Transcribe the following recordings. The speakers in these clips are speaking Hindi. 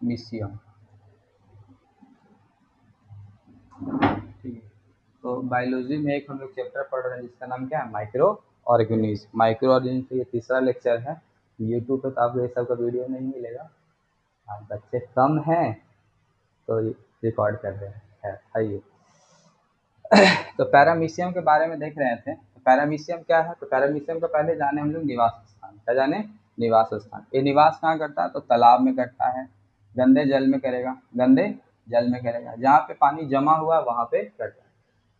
मीशियम। ठीक है, तो बायोलॉजी में एक हम लोग चैप्टर पढ़ रहे हैं जिसका नाम क्या है, माइक्रो ऑर्गेनिज्म। माइक्रो ऑर्गेनिज्म ये तीसरा लेक्चर है। यूट्यूब पे तो आपको ये सब का वीडियो नहीं मिलेगा, आप बच्चे कम हैं तो रिकॉर्ड कर रहे हैं। आइए, तो पैरामीशियम के बारे में देख रहे थे। तो पैरामीशियम क्या है, तो पैरामीशियम का पहले जाने हम लोग निवास स्थान। क्या जाने, निवास स्थान। ये निवास कहाँ करता है, तो तालाब में करता है, गंदे जल में करेगा, गंदे जल में करेगा, जहाँ पे पानी जमा हुआ है वहाँ पे करता है,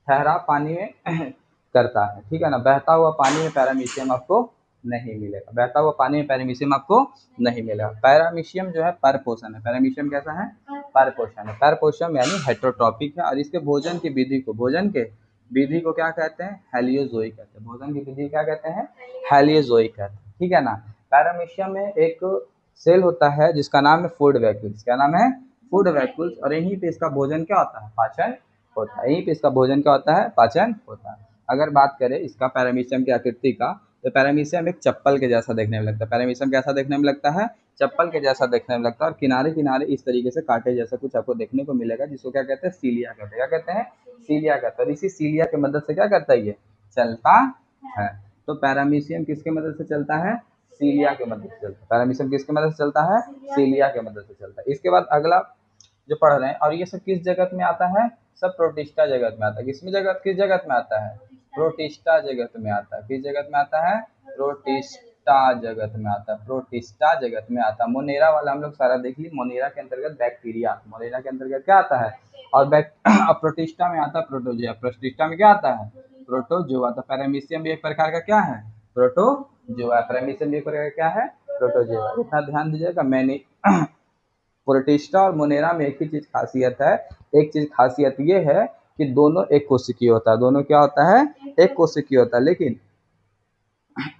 ठहराव पानी में करता है। ठीक है ना, बहता हुआ पानी में पैरामीशियम आपको नहीं मिलेगा, बहता हुआ पानी में पैरामीशियम आपको नहीं मिलेगा। पैरामीशियम जो है परपोषण है। पैरामीशियम कैसा है, परपोषण है। परपोषण यानी हेटेरोट्रॉपिक है, और इसके भोजन की विधि को, भोजन के विधि को क्या कहते हैं, हेलियोजोइक कहते हैं। भोजन की विधि क्या कहते हैं, हेलियोजोइक कहते हैं। ठीक है ना। पैरामीशियम में एक सेल होता है जिसका नाम है फूड वैक्यूल्स। क्या नाम है, फूड वैक्यूल्स। और यहीं पे इसका भोजन क्या होता है, पाचन होता है। यहीं पे इसका भोजन क्या होता है, पाचन होता है। अगर बात करें इसका पैरामीशियम की आकृति का, तो पैरामीशियम एक चप्पल के जैसा देखने में लगता है। पैरामीशियम कैसा देखने में लगता है, चप्पल के जैसा देखने में लगता है, और किनारे किनारे इस तरीके से कांटे जैसा कुछ आपको देखने को मिलेगा, जिसको क्या कहते हैं, सीलिया कहते हैं। क्या कहते हैं, सीलिया कहते हैं। और इसी सीलिया की मदद से क्या करता है, ये चलता है। तो पैरामीशियम किसके मदद से चलता है, सीलिया की मदद से चलता है। पैरामीशियम किसके मदद से चलता है, सीलिया की मदद से चलता है। इसके बाद अगला जो पढ़ रहे हैं, और ये सब किस जगत में आता है, सब प्रोटिस्टा जगत में आता है। किसमें जगत, किस जगत में आता है, प्रोटिस्टा जगत में आता है। किस जगत में आता है, प्रोटिस्टा जगत में आता है, प्रोटिस्टा जगत में आता है। मोनेरा वाला हम लोग सारा देख ली। मोनेरा के अंतर्गत बैक्टीरिया, मोनेरा के अंतर्गत क्या आता है, और प्रोटिस्टा में आता है प्रोटोजोआ। प्रोटिस्टा में क्या आता है, प्रोटोजोआ। तो पैरामीशियम भी एक प्रकार का क्या है, प्रोटोजोआ। पैरामीशियम भी एक प्रकार का क्या है, प्रोटोजोआ। इतना ध्यान दीजिएगा। मैंने प्रोटिस्टा और मोनेरा में एक ही चीज खासियत है, एक चीज खासियत ये है कि दोनों एक कोशिकीय होता है। दोनों क्या होता है, एक कोशिकीय होता है। लेकिन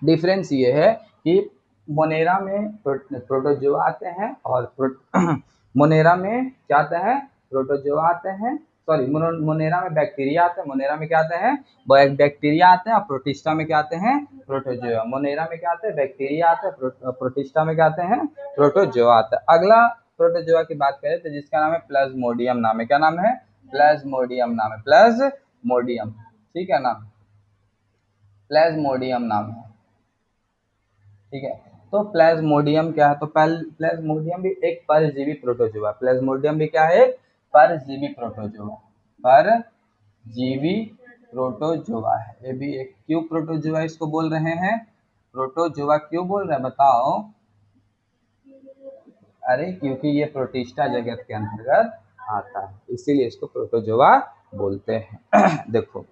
डिफरेंस ये है कि मोनेरा में प्रोटोजोआ आते हैं, और मोनेरा में क्या आते हैं, प्रोटोजोआ आते हैं। सॉरी, मोनेरा में बैक्टीरिया आते हैं। मोनेरा में क्या आते हैं, बैक्टीरिया आते हैं। और प्रोटिस्टा में क्या आते हैं, प्रोटोजोआ। मोनेरा में क्या आते हैं, बैक्टीरिया आते हैं। प्रोटिस्टा में क्या आते हैं, प्रोटोजोआ आते हैं। अगला प्रोटोजोआ की बात करें तो जिसका नाम है प्लाज्मोडियम नाम है। क्या नाम है, प्लाज्मोडियम नाम है, प्लाज्मोडियम। ठीक है ना, प्लाज्मोडियम नाम है। ठीक है, तो प्लाज्मोडियम क्या है, तो प्लाज्मोडियम भी एक परजीवी प्रोटोजोआ। प्लाज्मोडियम भी क्या है, परजीवी प्रोटोजोआ, परजीवी प्रोटोजोआ है। ये भी एक, क्यों प्रोटोजोआ इसको बोल रहे हैं, प्रोटोजोआ क्यों बोल रहे हैं बताओ। अरे क्योंकि ये प्रोटिस्टा जगत के अंतर्गत आता है, इसीलिए इसको प्रोटोजोआ बोलते हैं। देखो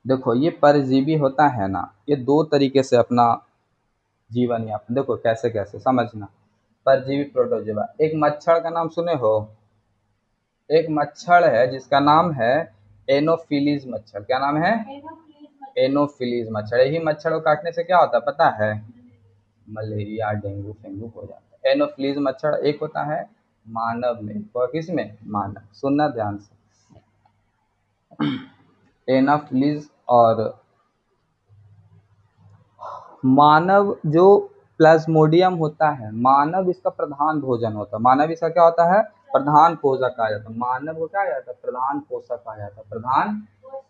देखो, ये परजीवी होता है ना, ये दो तरीके से अपना जीवन यापन, देखो कैसे कैसे समझना। परजीवी प्रोटोजोआ, एक मच्छर का नाम सुने हो, एक मच्छर है जिसका नाम है एनोफिलीज मच्छर। क्या नाम है, एनोफिलीज मच्छर। यही मच्छर को काटने से क्या होता है पता है, मलेरिया डेंगू डेंगू हो जाता है। एनोफिलीज मच्छर एक होता है मानव में, तो किसमें, मानव। सुनना ध्यान से, एनोफिलीज और मानव जो प्लाज्मोडियम होता है, मानव इसका प्रधान भोजन होता है। मानव इसका क्या होता है, प्रधान पोषक कहा जाता है। मानव को क्या जाता है, प्रधान पोषक कहा जाता है, प्रधान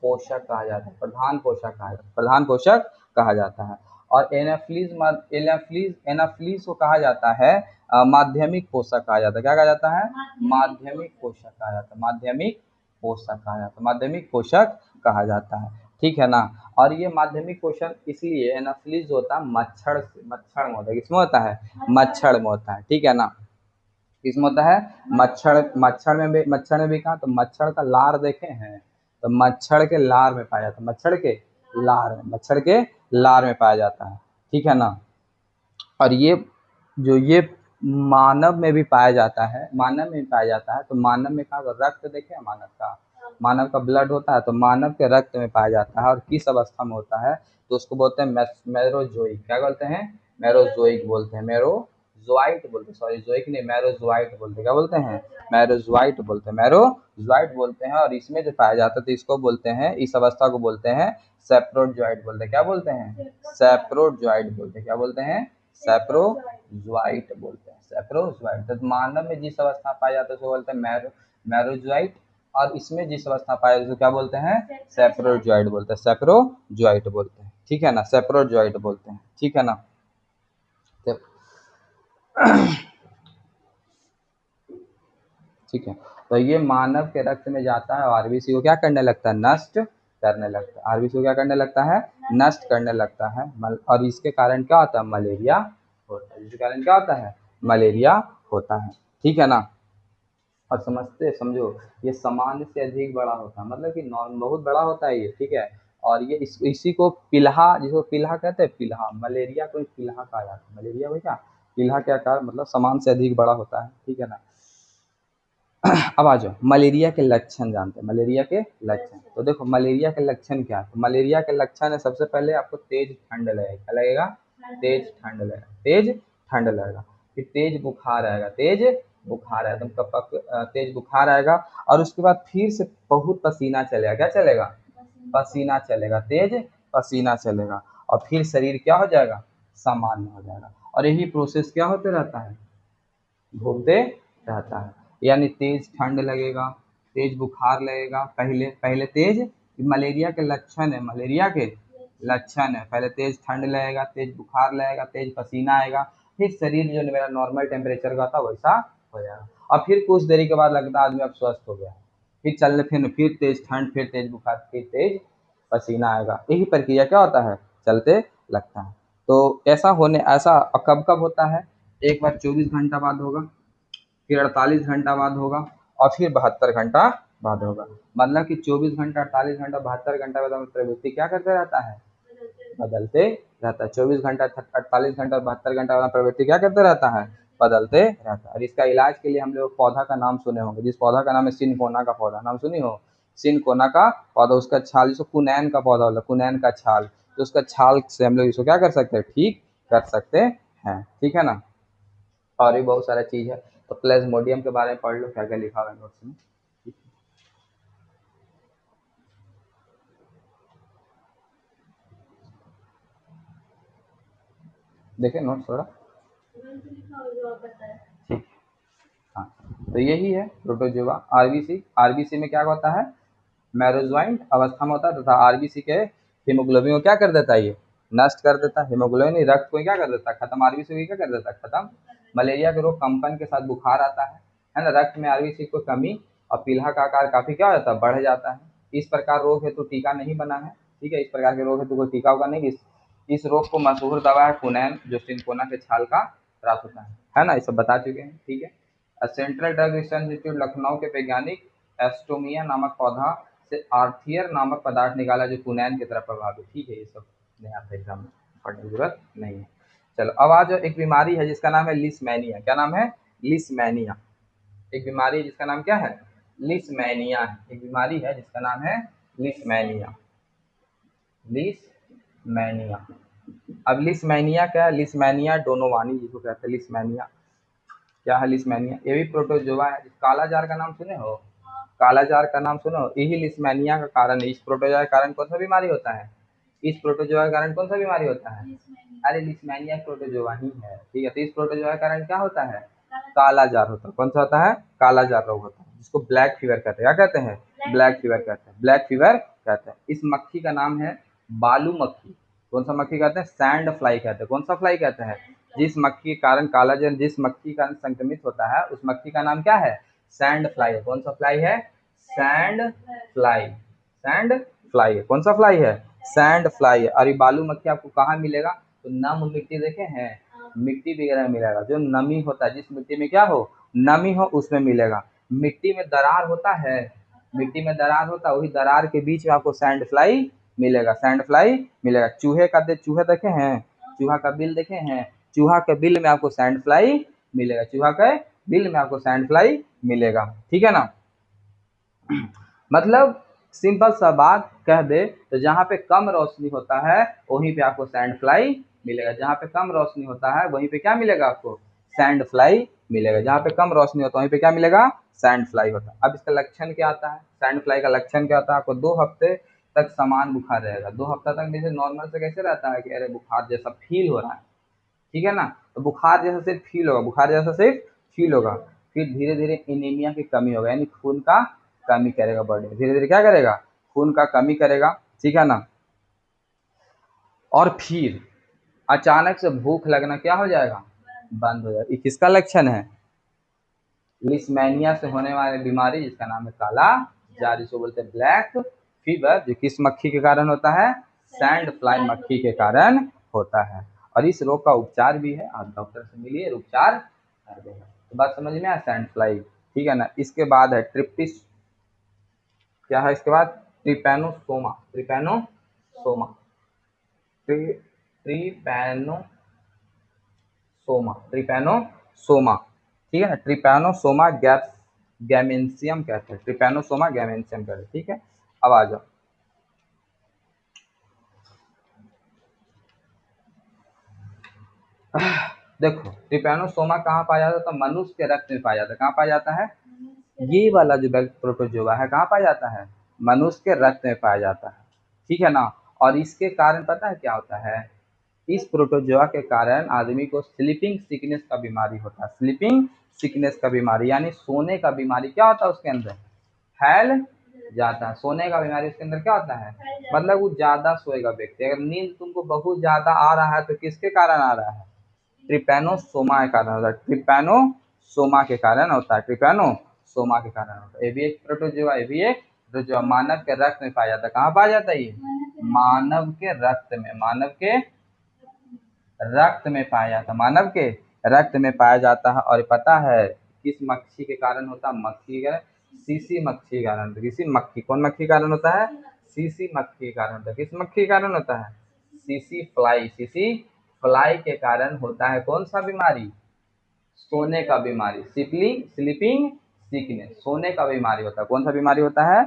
पोषक कहा जाता है, प्रधान पोषक कहा जाता है, प्रधान पोषक कहा जाता है। और एनाफ्लीज एनाफ्लीज एनाफ्लीज को कहा जाता है माध्यमिक पोषक कहा जाता है। क्या कहा जाता है, माध्यमिक पोषक कहा जाता है, माध्यमिक पोषक कहा जाता है, माध्यमिक पोषक कहा जाता है। ठीक है ना। और ये माध्यमिक पोषण इसलिए एनाफ्लीज होता है मच्छर से, मच्छर में होता है। किसमें होता है, मच्छर में होता है। ठीक है ना, किसमें होता है, मच्छर। मच्छर में भी कहा, तो मच्छर का लार देखे हैं, तो मच्छर के लार में पाया जाता है, मच्छर के लार में, मच्छर के लार में पाया जाता है। ठीक है ना। और ये जो ये मानव में भी पाया जाता है, मानव में भी पाया जाता है। तो मानव में कहा, रक्त देखे मानव का, मानव का ब्लड होता है, तो मानव के रक्त में पाया जाता है। और किस अवस्था में होता है, तो उसको बोलते हैं मेरोजोइक। क्या बोलते हैं, मेरोजोइक बोलते हैं, मेरोजोइट बोलते हैं, सॉरी जोइक नहीं, मेरोजोइट बोलते हैं। क्या बोलते हैं, मेरोजोइट बोलते हैं, मेरोजोइट बोलते हैं। और इसमें जो पाया जाता है तो इसको बोलते हैं, इस अवस्था को बोलते हैं सेप्रोजोइट बोलते हैं। क्या बोलते हैं, सेप्रोजोइट बोलते हैं। क्या बोलते हैं, सेप्रोजोइट सेप्रोजोइट बोलते हैं, सेप्रोजोइट। तो मानव में जिस अवस्था पाया जाता है उसको बोलते हैं मैरोजोइट, और इसमें जिस अवस्था पाया जाता है उसको क्या बोलते हैं, सेप्रोजोइट बोलते हैं, सेप्रोजोइट बोलते हैं, ठीक है ना, सेप्रोजोइट बोलते हैं, ठीक है ना। ठीक है, तो ये मानव के रक्त में जाता है और आरबीसी को क्या करने लगता है, नष्ट करने लगता है, आरबीसी को क्या करने लगता है, नष्ट करने लगता है। और इसके कारण क्या होता है, मलेरिया होता है, इसके कारण क्या होता है, मलेरिया होता है, ठीक है ना। और समझो ये सामान्य से अधिक बड़ा होता है, मतलब कि नॉर्म बहुत बड़ा होता है ये, ठीक है। और ये इसी को पिल्हा, जिसको पिल्हा कहते हैं, पिल्हा, मलेरिया को पिल्हा कहा जाता है, मलेरिया को क्या, पिल्हा के आकार, मतलब सामान्य से अधिक बड़ा होता है, ठीक है ना। अब आ जाओ मलेरिया के लक्षण जानते हैं, मलेरिया के लक्षण। तो देखो मलेरिया के लक्षण क्या है, तो मलेरिया के लक्षण है, सबसे पहले आपको तेज ठंड लगेगा, क्या लगेगा, तेज ठंड लगेगा, तेज ठंड लगेगा, फिर तेज बुखार आएगा, तेज बुखार आएगा, तेज बुखार आएगा, और उसके बाद फिर से बहुत पसीना चलेगा, क्या चलेगा, पसीना चलेगा, तेज पसीना चलेगा, और फिर शरीर क्या हो जाएगा, सामान्य हो जाएगा, और यही प्रोसेस क्या होते रहता है, घूमते रहता है। यानी तेज ठंड लगेगा, तेज बुखार लगेगा, पहले पहले तेज, मलेरिया के लक्षण है, मलेरिया के लक्षण है, पहले तेज ठंड लगेगा, तेज बुखार लगेगा, तेज पसीना आएगा, फिर शरीर जो मेरा नॉर्मल टेम्परेचर का था वैसा हो जाएगा, और फिर कुछ देरी के बाद लगता है आदमी अब स्वस्थ हो गया, फिर चलने फिर तेज ठंड, फिर तेज बुखार, फिर तेज पसीना आएगा, यही प्रक्रिया क्या होता है, चलते लगता है। तो ऐसा कब कब होता है, एक बार 24 घंटा बाद होगा, फिर 48 घंटा बाद होगा, और फिर 72 घंटा बाद होगा। मतलब कि 24 घंटा, 48 घंटा, 72 घंटा बाद प्रवृत्ति क्या करते रहता है, बदलते रहता है। 24 घंटा, 48 घंटा और 72 घंटा वाला प्रवृत्ति क्या करते रहता है, बदलते रहता है। और इसका इलाज के लिए हम लोग पौधा का नाम सुने होंगे, जिस पौधा का नाम है सिनकोना का पौधा, नाम सुनी हो, सिनकोना का पौधा, उसका छाल, जिसको कुनैन का पौधा होता है, कुनैन का छाल, तो उसका छाल से हम लोग इसको क्या कर सकते हैं, ठीक कर सकते हैं, ठीक है ना। और भी बहुत सारा चीज़ है, तो प्लेज्मोडियम के बारे में पढ़ लो, क्या क्या लिखा हुआ है नोट्स में। देखे नोट्स थोड़ा, ठीक, हाँ। तो यही है प्रोटोजोआ, आरबीसी, आरबीसी में क्या होता है, मैरोजोइंट अवस्था में होता है, तथा आरबीसी के हीमोग्लोबिन को क्या कर देता है, ये नष्ट कर देता है, हीमोग्लोबिन रक्त को क्या कर देता है, खत्म, आरबीसी को क्या कर देता है, खत्म। मलेरिया के रोग कंपन के साथ बुखार आता है ना, रक्त में आरबीसी को कमी, और पीला का आकार काफी क्या हो जाता है, बढ़ जाता है। इस प्रकार रोग हेतु टीका नहीं बना है, ठीक है, इस प्रकार के रोग हेतु कोई टीका होगा नहीं। इस रोग को मशहूर दवा है कुनैन, जो सिनकोना के छाल का प्राप्त होता है ना, ये सब बता चुके हैं, ठीक है। Central drug research institute Lucknow के वैज्ञानिक एस्टोमिया नामक पौधा से आर्थियर नामक पदार्थ निकाला, जो कुनैन की तरफ प्रभावित, ठीक है, ये सब नहीं आता एग्जाम में, पढ़ने की जरूरत नहीं है। चलो अब आज एक बीमारी है जिसका नाम है लिस्मैनिया, क्या नाम है, लिस्मैनिया। एक बीमारी है जिसका नाम क्या है, लिस्मैनिया है, एक बीमारी है जिसका नाम है लिस्मैनिया, लिस्मैनिया। अब लिस्मैनिया क्या है, लिस्मैनिया डोनोवानी जिसको कहते हैं, लिस्मैनिया क्या है, लिस्मैनिया ये भी प्रोटोजोआ है। काला जार का नाम सुने हो, काला जार का नाम सुनो, यही लिस्मैनिया का कारण है। इस प्रोटोजोआ के कारण कौन सा बीमारी होता है, इस प्रोटोजोआ के कारण कौन सा बीमारी होता है, अरे लिस्मैनिया प्रोटोजोआ ही है, ठीक है। तो इस प्रोटोजोआ के कारण क्या होता है, काला जार होता है, कौन सा होता है, काला जार रोग होता है, जिसको ब्लैक फीवर कहते हैं, क्या कहते हैं, ब्लैक फीवर कहते हैं, ब्लैक फीवर कहते हैं। इस मक्खी का नाम है बालू मक्खी, कौन सा मक्खी कहते हैं, सैंड फ्लाई कहते हैं, कौन सा फ्लाई कहते हैं, जिस मक्खी के कारण काला जार, जिस मक्खी का संक्रमित होता है उस मक्खी का नाम क्या है, सैंड फ्लाई है, कौन सा फ्लाई है, सैंड फ्लाई, सैंड फ्लाई है, कौन सा फ्लाई है, सैंड फ्लाई है। और ये बालू मक्खी आपको कहाँ मिलेगा, तो नम मिट्टी देखे हैं, मिट्टी वगैरह में मिलेगा, जो नमी होता है, जिस मिट्टी में क्या हो, नमी हो, उसमें मिलेगा। मिट्टी में दरार होता है, मिट्टी में दरार होता है, वही दरार के बीच में आपको सैंड फ्लाई मिलेगा, सैंड फ्लाई मिलेगा। चूहे देखे हैं, चूहा का बिल देखे हैं, चूहा के बिल में आपको सैंड फ्लाई मिलेगा, चूहा के बिल में आपको सैंड फ्लाई मिलेगा, ठीक है ना। मतलब सिंपल सा बात कह दे तो जहाँ पे कम रोशनी होता है वहीं पे आपको सैंड फ्लाई मिलेगा, जहाँ पे कम रोशनी होता है वहीं पे क्या मिलेगा आपको, सैंड फ्लाई मिलेगा, जहाँ पे कम रोशनी होता है वहीं पे क्या मिलेगा, सैंड फ्लाई होता है। अब इसका लक्षण क्या आता है, सैंड फ्लाई का लक्षण क्या आता है, आपको 2 हफ्ते तक समान बुखार रहेगा, 2 हफ्ता तक जैसे नॉर्मल से कैसे रहता है कि अरे बुखार जैसा फील हो रहा है, ठीक है ना। तो बुखार जैसा सिर्फ फील होगा, बुखार जैसा सिर्फ फील होगा, फिर धीरे धीरे एनीमिया की कमी होगा, यानी खून का कमी करेगा बॉडी में, धीरे धीरे क्या करेगा, खून का कमी करेगा, ठीक है ना। और फिर अचानक से भूख लगना क्या हो जाएगा, बंद हो जाएगा। ये किसका लक्षण है, लिस्मेनिया से होने वाली बीमारी जिसका नाम है काला जार, जिसको बोलते हैं ब्लैक फीवर, जो किस मक्खी के कारण होता है, सैंड फ्लाई मक्खी के कारण होता है। और इस रोग का उपचार भी है, आप डॉक्टर से मिलिए, उपचार कर देगा। तो बात समझ में आया, सैंड फ्लाई, ठीक है ना। इसके बाद है ट्रिप्टिस, क्या है इसके बाद, ट्रिपैनोसोमा, ट्रिपैनोसोमा, ट्रिपैनोसोमा, ट्रिपैनोसोमा, ठीक है ना। ट्रिपैनोसोमा गैमेंसियम कहते हैं, ट्रिपैनोसोमा गैमेंसियम कहते हैं, ठीक है। अब आ जाओ, देखो ट्रिपैनोसोमा कहाँ पाया जाता है, तो मनुष्य के रक्त में पाया जाता है। कहाँ पाया जाता है, ये वाला जो प्रोटोजोआ है कहाँ पाया जाता है, मनुष्य के रक्त में पाया जाता है, ठीक है ना। और इसके कारण पता है क्या होता है, इस प्रोटोजोआ के कारण आदमी को स्लीपिंग सिकनेस का बीमारी होता है, स्लीपिंग सिकनेस का बीमारी, यानी सोने का बीमारी क्या होता है उसके अंदर, फैल जाता है। सोने का बीमारी उसके अंदर क्या होता है, मतलब वो ज्यादा सोएगा व्यक्ति, अगर नींद तुमको बहुत ज्यादा आ रहा है तो किसके कारण आ रहा है, ट्रिपैनोसोमा के कारण होता है, ट्रिपैनोसोमा के कारण होता है, ट्रिपैनोसोमा के कारण होता है। ये भी एक प्रोटोजोआ, ये भी एक प्रोटोजोआ, मानव के रक्त में पाया जाता है। कहाँ पाया जाता है ये, मानव के रक्त में, मानव के रक्त में पाया जाता है, मानव के रक्त में पाया जाता है। और पता है किस मक्खी के कारण होता है, मक्खी के, सीसी मक्खी के कारण, किसी मक्खी, कौन मक्खी के कारण होता है, सीसी मक्खी के कारण होता है। किस मक्खी के कारण होता है, सीसी फ्लाई, सीसी फ्लाई के कारण होता है। कौन सा बीमारी, सोने का बीमारी, स्लीपिंग स्लीपिंग सिकनेस, सोने का बीमारी होता है। कौन सा बीमारी होता है,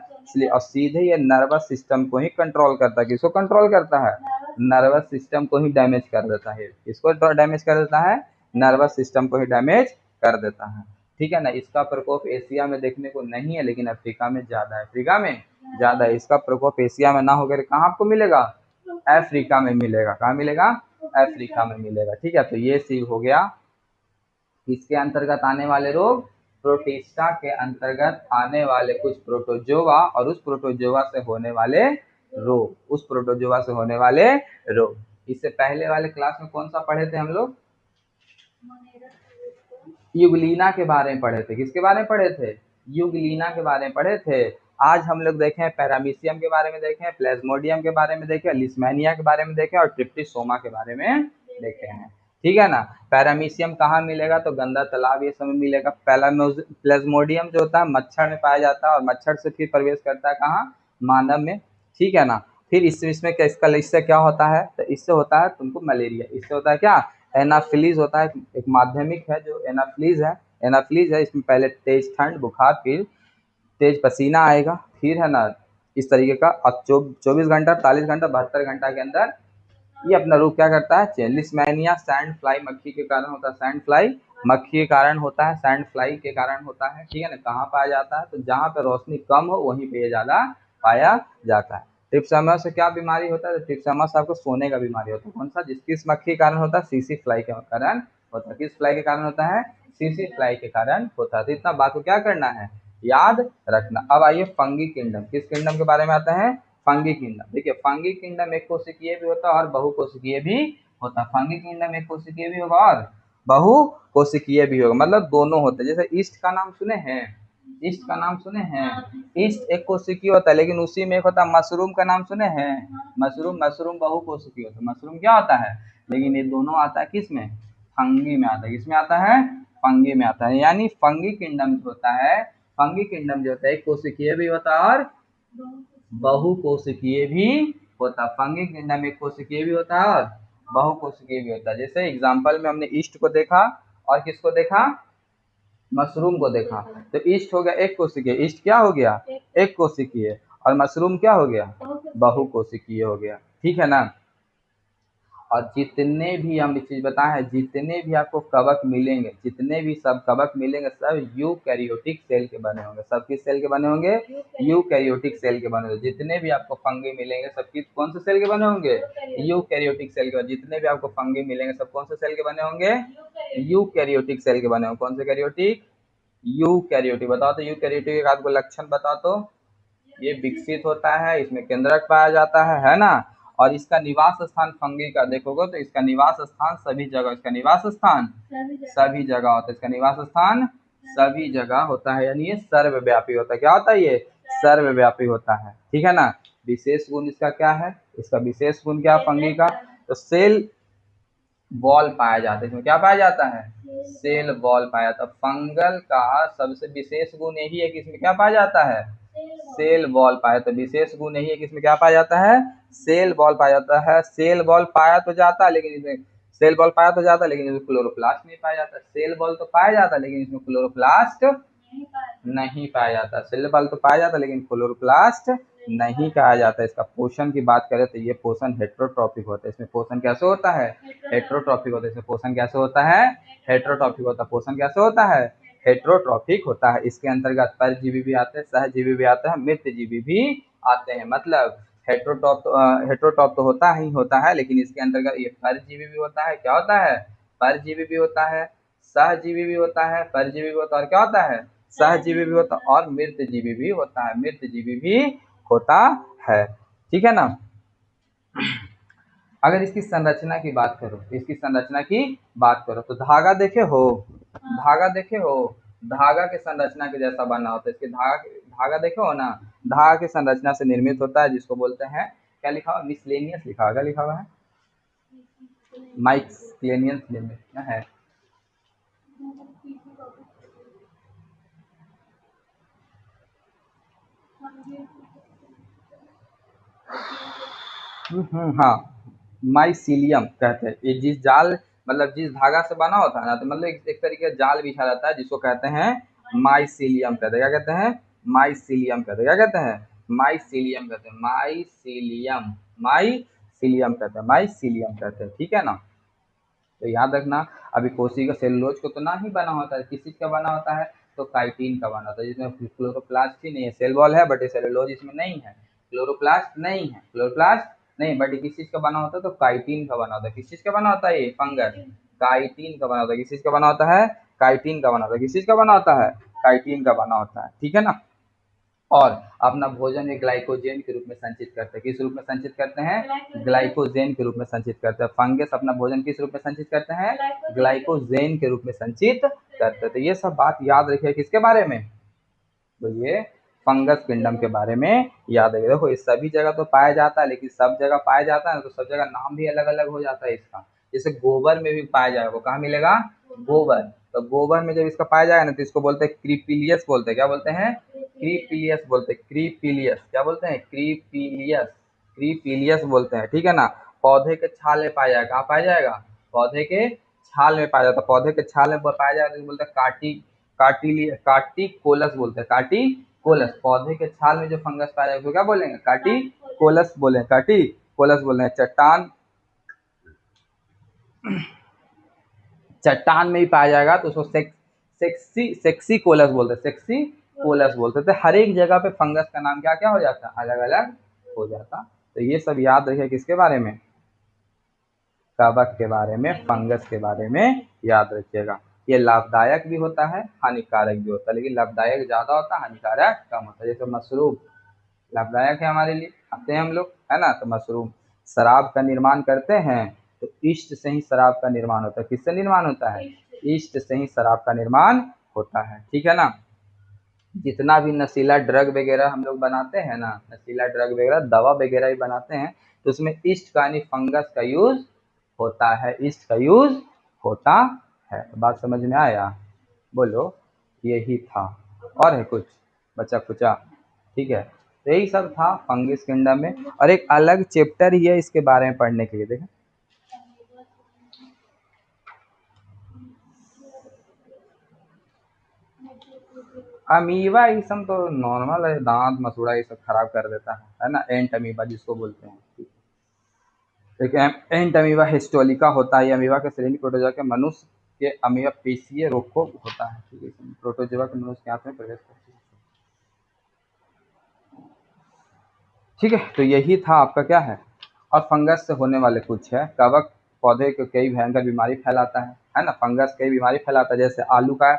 और सीधे ये नर्वस सिस्टम को ही कंट्रोल करता है, किसको कंट्रोल करता है, नर्वस सिस्टम को ही डैमेज कर देता है। इसको डैमेज कर देता है, नर्वस सिस्टम को ही डैमेज कर देता है, ठीक है ना। इसका प्रकोप एशिया में देखने को नहीं है, लेकिन अफ्रीका में ज्यादा है, अफ्रीका में ज्यादा है। इसका प्रकोप एशिया में ना होकर कहाँ आपको मिलेगा, अफ्रीका में मिलेगा। कहाँ मिलेगा, अफ्रीका में मिलेगा, ठीक है। तो ये चीज हो गया इसके अंतर्गत आने वाले रोग, प्रोटिस्टा के अंतर्गत आने वाले कुछ प्रोटोजोआ और उस प्रोटोजोआ से होने वाले रोग, उस प्रोटोजोआ से होने वाले रोग। इससे पहले वाले क्लास में कौन सा पढ़े थे हम लोग, यूग्लिना के बारे में पढ़े थे। किसके बारे में पढ़े थे, यूग्लिना के बारे में पढ़े थे। आज हम लोग देखें पैरामीशियम के बारे में, देखें प्लेज्मोडियम के बारे में, देखें लिस्मेनिया के बारे में, देखें और ट्रिप्टिसोमा के बारे में देखे हैं, ठीक है ना। पैरामीशियम कहाँ मिलेगा, तो गंदा तालाब ये सब में मिलेगा। प्लेज्मोडियम जो होता है मच्छर में पाया जाता है और मच्छर से फिर प्रवेश करता है कहाँ, मानव में, ठीक है ना। फिर इसमें क्या, इससे क्या होता है, तो इससे होता है तुमको मलेरिया, इससे होता है क्या, एनाफिलीज होता है, एक माध्यमिक है जो एनाफिलीज है, एनाफिलीज है। इसमें पहले तेज ठंड बुखार, फिर तेज पसीना आएगा, फिर है ना इस तरीके का। अब 24 घंटा 48 घंटा 72 घंटा के अंदर ये अपना रूप क्या करता है, लिस्मेनिया सैंड फ्लाई मक्खी के कारण होता है, सैंड फ्लाई मक्खी के कारण होता है, सैंड फ्लाई के कारण होता है, ठीक है ना। कहाँ पाया जाता है, तो जहाँ पे रोशनी कम हो वहीं पे ये ज्यादा पाया जाता है। ट्रिप्सोमा से क्या बीमारी होता है, तो ट्रिप्सोमा से आपको सोने का बीमारी होता है। कौन सा, किस मक्खी के कारण होता है, सीसी फ्लाई के कारण होता है। किस फ्लाई के कारण होता है, सीसी फ्लाई के कारण होता है। तो इतना बात को क्या करना है, याद रखना। अब आइए फंगी किंगडम, किस किंगडम के बारे में आता है, फंगी किंगडम। देखिए फंगी किंगडम एक कोशिकीय भी होता है और बहुकोशिकीय भी होता है। फंगी किंगडम एक कोशिकीय भी होगा और बहुकोशिकीय भी होगा, मतलब दोनों होते हैं। जैसे ईस्ट का नाम सुने हैं, ईस्ट का नाम सुने हैं, ईस्ट एक कोशिकीय होता है, लेकिन उसी में एक होता है मशरूम का नाम सुने हैं, मशरूम, मशरूम बहुकोशिकीय होता है। मशरूम क्या होता है, लेकिन ये दोनों आता है किस में, फंगी में आता है। किसमें आता है, फंगी में आता है। यानी फंगी किंगडम जो होता है, फंगी किंगडम जो होता है एक कोशिकीय भी होता है और बहुकोशिकीय भी होता है। फंगी किंगडम एक कोशिकीय भी होता है और बहुकोशिकीय भी होता है। जैसे एग्जांपल में हमने ईस्ट को देखा और किसको देखा, मशरूम को देखा। तो ईस्ट हो गया एक कोशिकीय, ईस्ट क्या हो गया, एक कोशिकीय, और मशरूम क्या हो गया, बहुकोशिकीय हो गया, ठीक है ना। और जितने भी हम एक चीज बताए हैं, जितने भी आपको कवक मिलेंगे, जितने भी सब कवक मिलेंगे, सब यूकैरियोटिक सेल के बने होंगे। सब किस सेल के बने होंगे? यूकैरियोटिक सेल के बने होंगे। जितने भी आपको फंगी मिलेंगे सब किस कौन से सेल के बने होंगे? यूकैरियोटिक सेल के। जितने भी आपको फंगी मिलेंगे सब कौन से सेल के बने होंगे? यूकैरियोटिक सेल के बने होंगे। कौन से कैरियोटिक? यूकैरियोटिक। बताओ तो यूकैरियोटिक का आपको लक्षण बताओ तो। ये विकसित होता है, इसमें केंद्रक पाया जाता है ना। और इसका निवास स्थान फंगी का देखोगे तो इसका निवास स्थान सभी जगह, इसका निवास स्थान सभी जगह होता है। इसका निवास स्थान सभी जगह होता है, यानी ये सर्वव्यापी होता है। क्या होता है? ये सर्वव्यापी होता है, ठीक है ना। विशेष गुण इसका क्या है? इसका विशेष गुण क्या फंगी का? तो सेल वॉल पाया जाता है। इसमें क्या पाया जाता है? सेल वॉल पाया जाता है। फंगल का सबसे विशेष गुण यही है कि इसमें क्या पाया जाता है? सेल वॉल पाया। तो विशेष गुण यही है कि इसमें क्या पाया जाता है? सेल वॉल पाया जाता है। सेल वॉल पाया तो जाता है लेकिन इसमें सेल वॉल पाया तो जाता है लेकिन इसमें क्लोरोप्लास्ट नहीं पाया जाता। सेल वॉल तो पाया जाता है लेकिन इसमें क्लोरोप्लास्ट नहीं पाया जाता। सेल वॉल तो पाया जाता है लेकिन क्लोरोप्लास्ट नहीं पाया जाता। इसका पोषण की बात करें तो ये पोषण हेट्रोट्रॉपिक होता है। इसमें पोषण कैसे होता है? हेट्रोट्रॉपिक होता है। इसमें पोषण कैसे होता है? हेट्रोट्रॉपिक होता है। पोषण कैसे होता है? हेट्रोट्रॉपिक होता है। इसके अंतर्गत परजीवी भी आते हैं, सहजीवी भी आते हैं, मृतजीवी भी आते हैं। मतलब हेट्रोट्रॉप तो होता है लेकिन इसके अंतर्गत ये परजीवी भी होता है। क्या होता है? परजीवी भी होता है, सहजीवी भी होता है, परजीवी भी होता है, और क्या होता है? सहजीवी भी होता है और मृतजीवी भी होता है। मृतजीवी भी होता है, ठीक है ना। अगर इसकी संरचना की बात करो, इसकी संरचना की बात करो तो धागा देखे हो? धागा देखे हो? धागा के संरचना के जैसा बना होता है। इसके धागा देखे हो ना? धागा की संरचना से निर्मित होता है, जिसको बोलते हैं क्या लिखा हुआ? मिसलेनियस लिखा हुआ, क्या लिखा हुआ है? माइक्सलेनियस क्या है? हाँ, माइसीलियम कहते हैं। ये जिस जाल मतलब जिस धागा से बना होता है ना, तो मतलब एक तरीके का जाल बिछा रहता है जिसको कहते हैं माइसीलियम कहते हैं। क्या कहते हैं? माइसीलियम कहते हैं। क्या कहते हैं? माइसीलियम कहते हैं। माइसीलियम, माइसीलियम कहते हैं, माइसीलियम कहते हैं, ठीक है ना। तो याद रखना, अभी कोशिका सेलुलोज को तो ना ही बना होता है, किस चीज का बना होता है? तो काइटिन का बना होता है, जिसमें क्लोरोप्लास्ट ही नहीं है। सेल वॉल है बट सेलुलोज इसमें नहीं है, क्लोरोप्लास्ट नहीं है, क्लोरोप्लास्ट नहीं, बट किस चीज का बना होता है? तो काइटिन का बना होता है। किस चीज का बना होता है? ये फंगस काइटिन का बना होता है। किस चीज का बना होता है? काइटिन का बना होता है। किस चीज का बना होता है? काइटिन का बना होता है, ठीक है ना। और अपना भोजन एक ग्लाइकोजेन के रूप में संचित करते हैं। किस रूप में संचित करते हैं? ग्लाइकोजेन के रूप में संचित करते हैं। फंगस अपना भोजन किस रूप में संचित करते हैं? ग्लाइकोजेन के रूप में संचित करते हैं। तो ये सब बात याद रखिए किसके बारे में? तो ये फंगस किंगडम के बारे में याद रखिए। देखो ये सभी जगह तो पाया जाता है, लेकिन सब जगह पाया जाता है ना, तो सब जगह नाम भी अलग अलग हो जाता है इसका। जैसे गोबर में भी पाया जाएगा, वो कहाँ मिलेगा? गोबर। तो गोबर में जब इसका पाया जाएगा ना, तो इसको बोलते हैं क्रीपिलियस बोलते हैं। क्या बोलते हैं? क्रीपिलियस बोलते हैं। क्रीपिलियस क्या बोलते हैं? क्रीपिलियस, क्रीपिलियस बोलते हैं, ठीक है ना। पौधे के छाल में पाया जाएगा। कहाँ पाया जाएगा? पौधे के छाल में पाया जाता है। पौधे के छाल में पाया जाएगा तो बोलते हैं कार्टिकोलस बोलते हैं। कार्टिकोलस। पौधे के छाल में जो फंगस पाया जाएगा तो क्या बोलेंगे? कार्टिकोलस बोले, कार्टिकोलस बोले। चट्टान में ही पाया जाएगा तो उसको सेक्सी कोलस बोलते हैं। सेक्सी कोलस बोलते थे। हर एक जगह पे फंगस का नाम क्या क्या हो जाता? अलग अलग हो जाता। तो ये सब याद रखिए किसके बारे में? कवक के बारे में, फंगस के बारे में याद रखिएगा। ये लाभदायक भी होता है, हानिकारक भी होता है, लेकिन लाभदायक ज्यादा होता है, हानिकारक कम होता है। जैसे मशरूम लाभदायक है हमारे लिए, खाते हैं हम लोग, है ना। तो मशरूम शराब का निर्माण करते हैं, तो ईस्ट से ही शराब का निर्माण होता है। किससे निर्माण होता है? ईस्ट से ही शराब का निर्माण होता है, ठीक है ना। जितना भी नशीला ड्रग वगैरह हम लोग बनाते हैं ना, नशीला ड्रग वगैरह दवा वगैरह भी बनाते हैं, तो उसमें ईस्ट का यानी फंगस का यूज होता है। ईस्ट का यूज होता है। बात समझ में आया? बोलो। यही था, और है कुछ बचा कुचा? ठीक है, तो यही सब था फंगस किंगडम में, और एक अलग चैप्टर ही है इसके बारे में पढ़ने के लिए। देखें, अमीबा ये सब तो नॉर्मल है, दांत मसूड़ा ये सब खराब कर देता है ना। एंट अमीबा जिसको बोलते हैं। एक एंट अमीबा हिस्टोलिका होता है, ये अमीबा के श्रेणी प्रोटोजोआ के मनुष्य के अमीबा पेशीय रोग को होता है, ठीक है, प्रोटोजोआ के मनुष्य के हाथ में प्रवेश करती है। ठीक है, तो यही था आपका क्या है। और फंगस से होने वाले कुछ है, कवक पौधे को कई भयंकर बीमारी फैलाता है ना, फंगस कई बीमारी फैलाता है, जैसे आलू का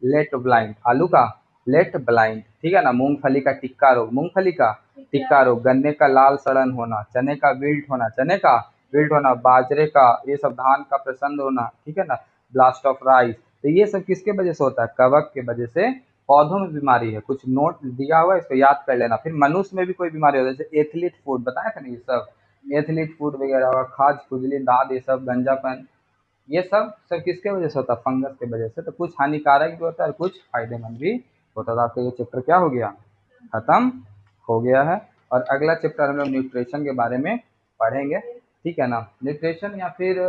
लेट ब्लाइंड, आलू का लेट ब्लाइंड, ठीक है ना, मूंगफली का टिक्का रोग, मूंगफली का टिक्का रोग, गन्ने का लाल सड़न होना, चने का विल्ट होना, चने का विल्ट होना, बाजरे का, ये सब धान का प्रसन्न होना, ठीक है ना, ब्लास्ट ऑफ राइस। तो ये सब किसके वजह से होता है, कवक के वजह से पौधों में बीमारी है, कुछ नोट दिया हुआ है, इसको याद कर लेना। फिर मनुष्य में भी कोई बीमारी होती है, जैसे एथलीट फूड बताया था ना, ये सब एथलीट फूड वगैरह हुआ, खाज खुजली दाद, ये सब गंजापन, ये सब सब किसके वजह से होता है, फंगस के वजह से। तो कुछ हानिकारक भी होता है और कुछ फायदेमंद भी होता है। आपका ये चैप्टर क्या हो गया, खत्म हो गया है। और अगला चैप्टर हम लोग न्यूट्रिशन के बारे में पढ़ेंगे, ठीक है ना, न्यूट्रिशन या फिर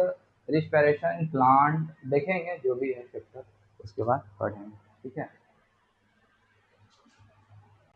रिस्पिरेशन प्लांट देखेंगे, जो भी है चैप्टर उसके बाद पढ़ेंगे, ठीक है।